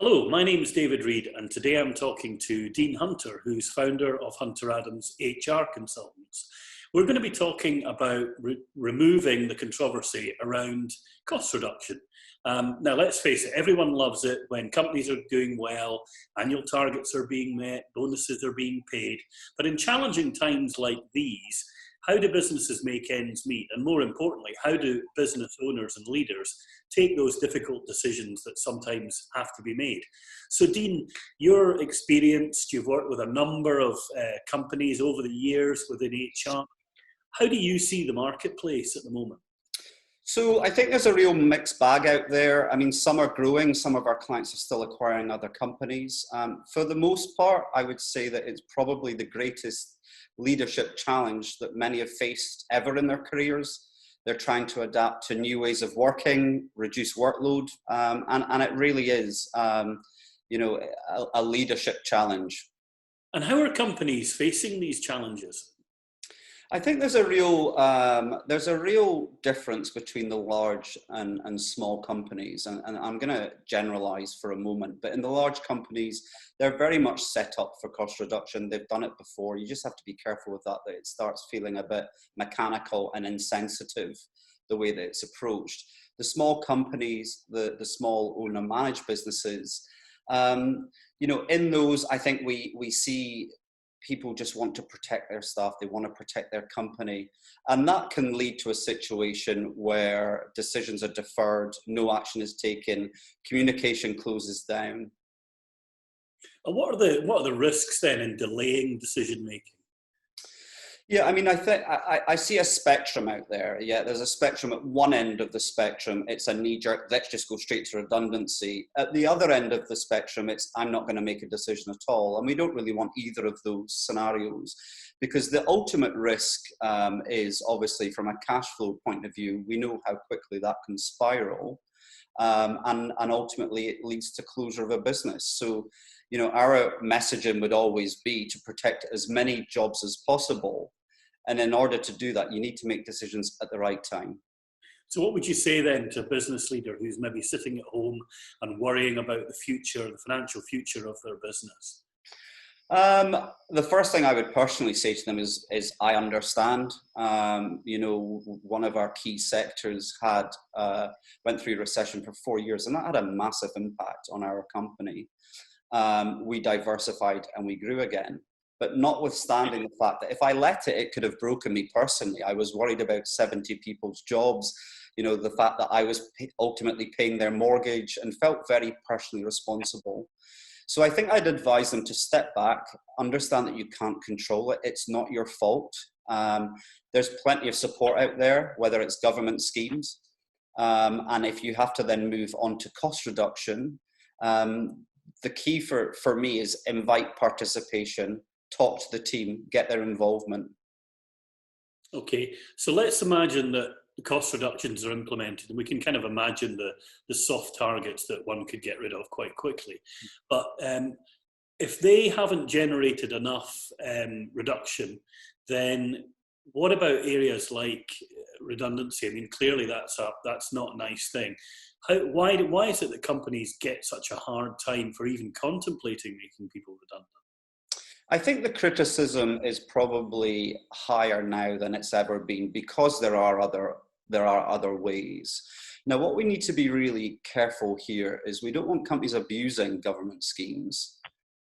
Hello, my name is David Reid, and today I'm talking to Dean Hunter, who's founder of Hunter Adams HR Consultants. We're going to be talking about removing the controversy around cost reduction. Now, let's face it, everyone loves it when companies are doing well, annual targets are being met, bonuses are being paid. But in challenging times like these, how do businesses make ends meet? And more importantly, how do business owners and leaders take those difficult decisions that sometimes have to be made? So Dean, you're experienced, you've worked with a number of companies over the years within HR. How do you see the marketplace at the moment? So I think there's a real mixed bag out there. I mean, some are growing, some of our clients are still acquiring other companies. For the most part, I would say that it's probably the greatest leadership challenge that many have faced ever in their careers. They're trying to adapt to new ways of working, reduce workload, and it really is, a leadership challenge. And how are companies facing these challenges? I think there's a real difference between the large and small companies, and I'm going to generalize for a moment. But in the large companies, they're very much set up for cost reduction. They've done it before. You just have to be careful with that it starts feeling a bit mechanical and insensitive the way that it's approached. The small companies, the small owner-managed businesses, in those, I think we see people just want to protect their staff, they want to protect their company. And that can lead to a situation where decisions are deferred, no action is taken, communication closes down. And what are the risks then in delaying decision making? Yeah, I mean, I see a spectrum out there. Yeah, there's a spectrum at one end of the spectrum. It's a knee-jerk, let's just go straight to redundancy. At the other end of the spectrum, it's I'm not going to make a decision at all. And we don't really want either of those scenarios because the ultimate risk is obviously from a cash flow point of view, we know how quickly that can spiral. And ultimately it leads to closure of a business. So, our messaging would always be to protect as many jobs as possible. And in order to do that, you need to make decisions at the right time. So what would you say then to a business leader who's maybe sitting at home and worrying about the future, the financial future of their business? The first thing I would personally say to them is I understand. One of our key sectors went through recession for 4 years, and that had a massive impact on our company. We diversified and we grew again. But notwithstanding the fact that if I let it could have broken me personally. I was worried about 70 people's jobs, the fact that I was ultimately paying their mortgage and felt very personally responsible. So I think I'd advise them to step back, understand that you can't control it. It's not your fault. There's plenty of support out there, whether it's government schemes. And if you have to then move on to cost reduction, the key for me is invite participation, talk to the team, get their involvement. Okay, so let's imagine that the cost reductions are implemented, and we can kind of imagine the soft targets that one could get rid of quite quickly. But if they haven't generated enough reduction, then what about areas like redundancy? I mean, clearly that's not a nice thing. Why is it that companies get such a hard time for even contemplating making people redundant? I think the criticism is probably higher now than it's ever been because there are other ways. Now, what we need to be really careful here is we don't want companies abusing government schemes,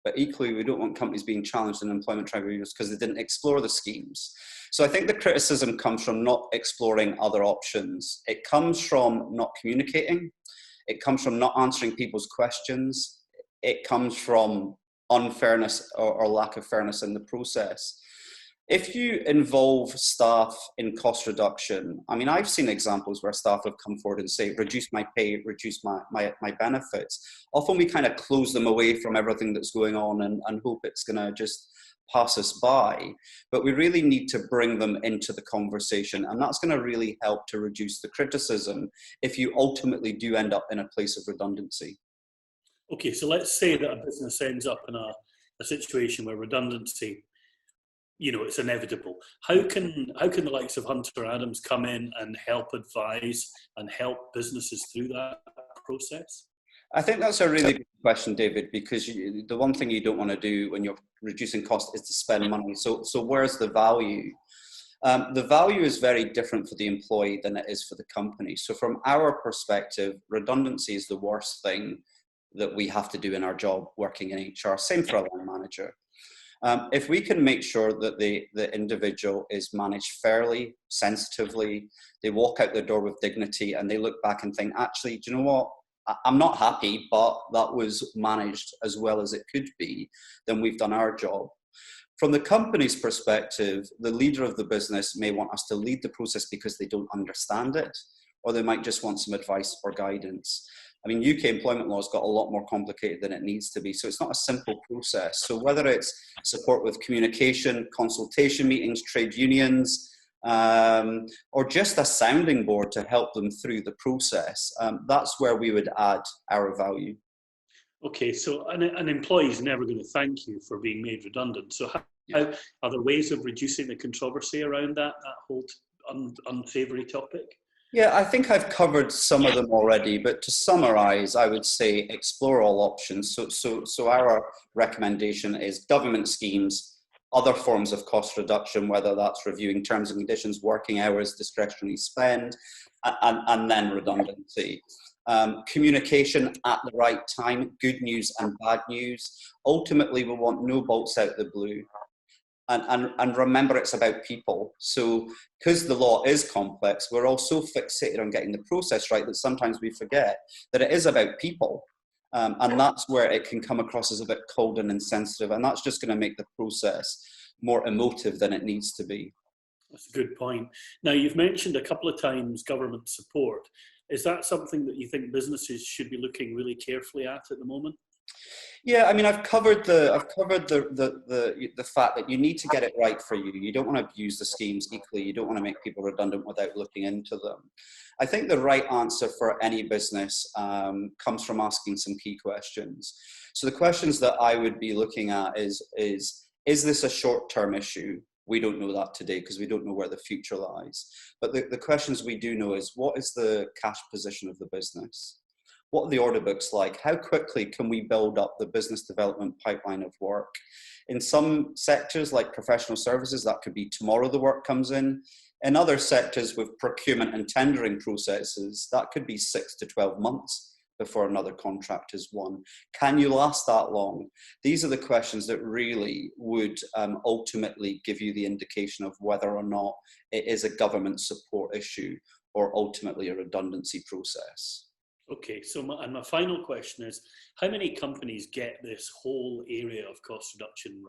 but equally we don't want companies being challenged in employment tribunals because they didn't explore the schemes. So I think the criticism comes from not exploring other options. It comes from not communicating. It comes from not answering people's questions. It comes from unfairness or lack of fairness in the process. If you involve staff in cost reduction, I mean, I've seen examples where staff have come forward and say, reduce my pay, reduce my benefits. Often we kind of close them away from everything that's going on and hope it's going to just pass us by. But we really need to bring them into the conversation. And that's going to really help to reduce the criticism if you ultimately do end up in a place of redundancy. Okay, so let's say that a business ends up in a situation where redundancy, it's inevitable. How can the likes of Hunter Adams come in and help advise and help businesses through that process? I think that's a really good question, David, because the one thing you don't want to do when you're reducing cost is to spend money. So where's the value? The value is very different for the employee than it is for the company. So from our perspective, redundancy is the worst thing that we have to do in our job working in HR. Same for a line manager. If we can make sure that the individual is managed fairly, sensitively, they walk out the door with dignity and they look back and think, actually, do you know what? I'm not happy, but that was managed as well as it could be, then we've done our job. From the company's perspective, the leader of the business may want us to lead the process because they don't understand it, or they might just want some advice or guidance. I mean, UK employment law has got a lot more complicated than it needs to be, so it's not a simple process. So whether it's support with communication, consultation meetings, trade unions, or just a sounding board to help them through the process, that's where we would add our value. Okay, so an employee is never going to thank you for being made redundant. So how are there ways of reducing the controversy around that whole unsavoury topic? Yeah, I think I've covered some of them already, but to summarize, I would say explore all options. So our recommendation is government schemes, other forms of cost reduction, whether that's reviewing terms and conditions, working hours, discretionary spend, and then redundancy. Communication at the right time, good news and bad news. Ultimately, we want no bolts out the blue. And remember, it's about people. So because the law is complex, we're all so fixated on getting the process right that sometimes we forget that it is about people. And that's where it can come across as a bit cold and insensitive. And that's just going to make the process more emotive than it needs to be. That's a good point. Now, you've mentioned a couple of times government support. Is that something that you think businesses should be looking really carefully at the moment? Yeah, I mean, I've covered the fact that you need to get it right for you. You don't want to abuse the schemes equally. You don't want to make people redundant without looking into them. I think the right answer for any business comes from asking some key questions. So the questions that I would be looking at is this a short-term issue? We don't know that today because we don't know where the future lies. But the questions we do know is, what is the cash position of the business? What are the order books like? How quickly can we build up the business development pipeline of work? In some sectors like professional services, that could be tomorrow the work comes in. In other sectors with procurement and tendering processes, that could be 6 to 12 months before another contract is won. Can you last that long? These are the questions that really would ultimately give you the indication of whether or not it is a government support issue or ultimately a redundancy process. Okay, so my final question is, how many companies get this whole area of cost reduction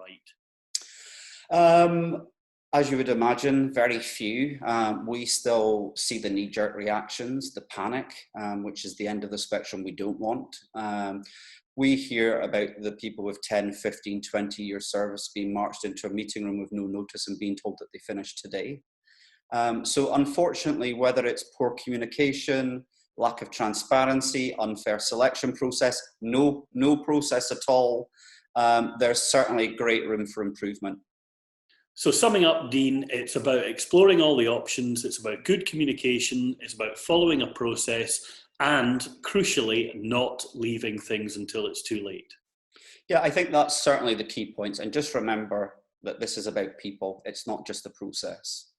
right? As you would imagine, very few. We still see the knee-jerk reactions, the panic, which is the end of the spectrum we don't want. We hear about the people with 10, 15, 20-year service being marched into a meeting room with no notice and being told that they finished today. So unfortunately, whether it's poor communication, lack of transparency, unfair selection process, no process at all, there's certainly great room for improvement. So summing up, Dean, it's about exploring all the options, it's about good communication, it's about following a process, and crucially, not leaving things until it's too late. Yeah, I think that's certainly the key points. And just remember that this is about people, it's not just the process.